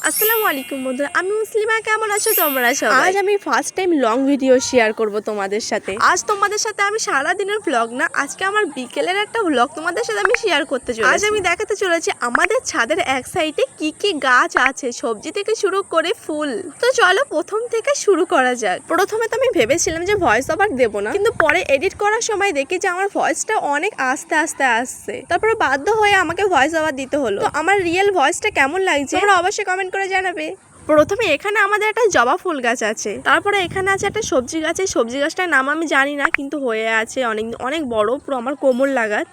আসসালামু আলাইকুম বন্ধুরা, আমি মুসলিমা। কেমন আছো তোমরা সবাই? আজ আমি first time long video share করব তোমাদের সাথে। আজ তোমাদের সাথে আমি সারা দিনের ব্লগ না, আজকে আমার বিকেলের একটা ব্লগ তোমাদের সাথে আমি শেয়ার করতে চলেছি। আজ আমি দেখাতে চলেছি আমাদের ছাদের এক সাইডে কি কি গাছ আছে, সবজি থেকে শুরু করে ফুল। তো চলো প্রথম থেকে শুরু করা যাক। প্রথমে তো আমি ভেবেছিলাম যে ভয়েস ওভার দেবো না, কিন্তু পরে এডিট করার সময় দেখি যে আমার ভয়েসটা অনেক আস্তে আস্তে আসছে। তারপরে বাধ্য হয়ে আমাকে ভয়েস ওভার দিতে হলো। তো আমার রিয়েল ভয়েসটা কেমন লাগছে তোমরা অবশ্যই কমেন্ট করে জানাবে। প্রথমে এখানে আমাদের একটা জবা ফুল গাছ আছে, তারপরে এখানে আছে একটা সবজি গাছ। এই সবজি গাছটার নাম আমি জানি না, কিন্তু হয়ে আছে অনেক অনেক বড়, পুরো আমার কোমর লাগাত।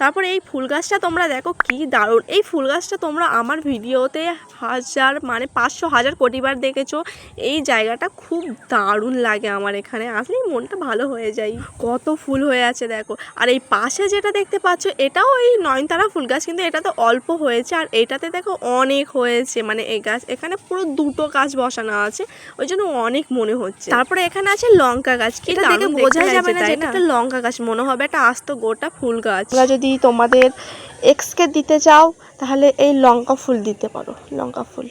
তারপরে এই ফুল গাছটা তোমরা দেখো কি দারুণ। এই ফুল গাছটা তোমরা আমার ভিডিওতে 500,000 কোটিবার দেখেছো। এই জায়গাটা খুব দারুণ লাগে আমার, এখানে আসলেই মনটা ভালো হয়ে যায়। কত ফুল হয়ে আছে দেখো। আর এই পাশে যেটা দেখতে পাচ্ছ এটাও এই নয়নতারা ফুল গাছ, কিন্তু এটা তো অল্প হয়েছে, আর এটাতে দেখো অনেক হয়েছে। মানে এই গাছ এখানে পুরো দুটো গাছ বসানো আছে, ওই জন্য অনেক মনে হচ্ছে। তারপরে এখানে আছে লঙ্কা গাছ, এটা দেখে বোঝা যাবে না যে এটা একটা লঙ্কা গাছ, মনে হবে একটা আস্ত গোটা ফুল গাছ। যদি তোমাদের এক্সকে দিতে চাও তাহলে এই লঙ্কা ফুল দিতে পারো, লঙ্কা ফুল।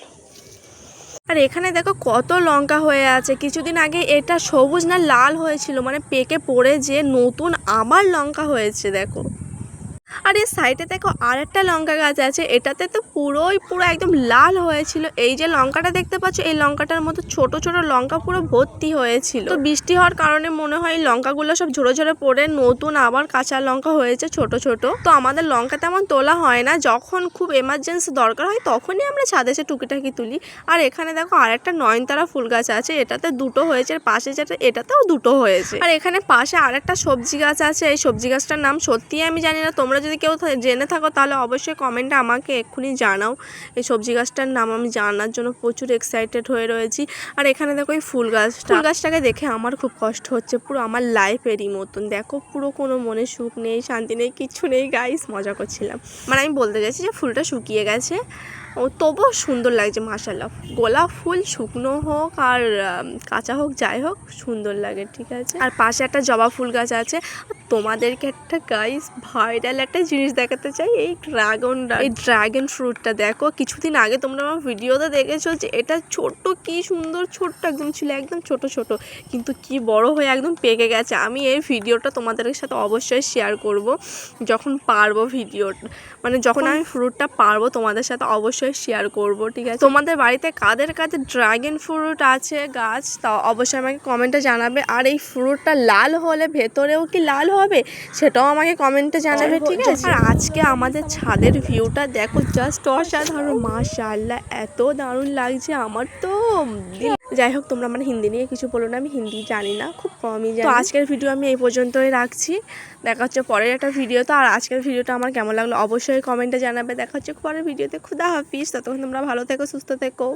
আর এখানে দেখো কত লঙ্কা হয়ে আছে। কিছুদিন আগে এটা সবুজ না লাল হয়েছিল, মানে পেকে পড়ে যে নতুন আবার লঙ্কা হয়েছে দেখো। আর এই সাইডে দেখো আর একটা লঙ্কা গাছ আছে, এটাতে তো পুরো একদম লাল হয়েছিল। এই যে লঙ্কাটা দেখতে পাচ্ছ, এই লঙ্কাটার মতো ছোট ছোট লঙ্কা পুরো ভর্তি হয়েছিল। তো বৃষ্টি হওয়ার কারণে মনে হয় লঙ্কাগুলো সব ঝরে ঝরে পড়ে নতুন আবার কাঁচা লঙ্কা হয়েছে ছোট ছোট। তো আমাদের লঙ্কা তেমন তোলা হয় না, যখন খুব এমার্জেন্সি দরকার হয় তখনই আমরা ছাদে এসে টুকিটাকি তুলি। আর এখানে দেখো আর একটা নয়নতারা ফুল গাছ আছে, এটাতে দুটো হয়েছে, আর পাশে যেটা এটাতেও দুটো হয়েছে। আর এখানে পাশে আর একটা সবজি গাছ আছে, এই সবজি গাছটার নাম সত্যি আমি জানি না, তোমরা যদি কেউ জেনে থাকো তাহলে অবশ্যই কমেন্টে আমাকে এক্ষুনি জানাও। এই সবজি গাছটার নাম আমি জানার জন্য প্রচুর এক্সাইটেড হয়ে রয়েছি। আর এখানে দেখো এই ফুল গাছটাকে দেখে আমার খুব কষ্ট হচ্ছে, পুরো আমার লাইফেরই মতন। দেখো পুরো কোনো মনে সুখ নেই, শান্তি নেই, কিচ্ছু নেই। গাইস মজা করছিলাম, মানে আমি বলতে গেছি যে ফুলটা শুকিয়ে গেছে, ও তবুও সুন্দর লাগছে মাশাআল্লাহ। গোলাপ ফুল শুকনো হোক আর কাঁচা হোক যাই হোক সুন্দর লাগে, ঠিক আছে। আর পাশে একটা জবা ফুল গাছ আছে। তোমাদেরকে একটা গাইস ভাইরাল একটা জিনিস দেখাতে চাই, এই ড্রাগন ফ্রুটটা দেখো। কিছুদিন আগে তোমরা আমার ভিডিওতে দেখেছো যে এটা ছোট্ট, কি সুন্দর ছোট্ট একদম ছিল, একদম ছোট ছোট, কিন্তু কি বড় হয়ে একদম পেকে গেছে। আমি এই ভিডিওটা তোমাদের সাথে অবশ্যই শেয়ার করব যখন পারবো, ভিডিওটা মানে যখন আমি ফ্রুটটা পারবো তোমাদের সাথে অবশ্যই শেয়ার করব, ঠিক আছে। তোমাদের বাড়িতে কাদের কাদের ড্রাগন ফ্রুট আছে গাছ, তা অবশ্যই আমাকে কমেন্টে জানাবে। আর এই ফ্রুটটা লাল হলে ভেতরেও কি লাল হবে সেটাও আমাকে কমেন্টে জানাবে, ঠিক আছে। আর আজকে আমাদের ছাদের ভিউটা দেখো, জাস্ট অসাধারণ মাশাআল্লাহ, এত দারুণ লাগছে আমার তো। যাই হোক তোমরা মানে হিন্দি নিয়ে কিছু বলো না, আমি হিন্দি জানি না, খুব কমই জানি। তো আজকের ভিডিও আমি এই পর্যন্তই রাখছি, দেখা হচ্ছে পরের একটা ভিডিওতে। আর আজকের ভিডিওটা আমার কেমন লাগলো অবশ্যই কমেন্টে জানাবে। দেখা হচ্ছে পরের ভিডিওতে। খুদা হাফিজ, ততক্ষণ তোমরা ভালো থেকো, সুস্থ থেকো।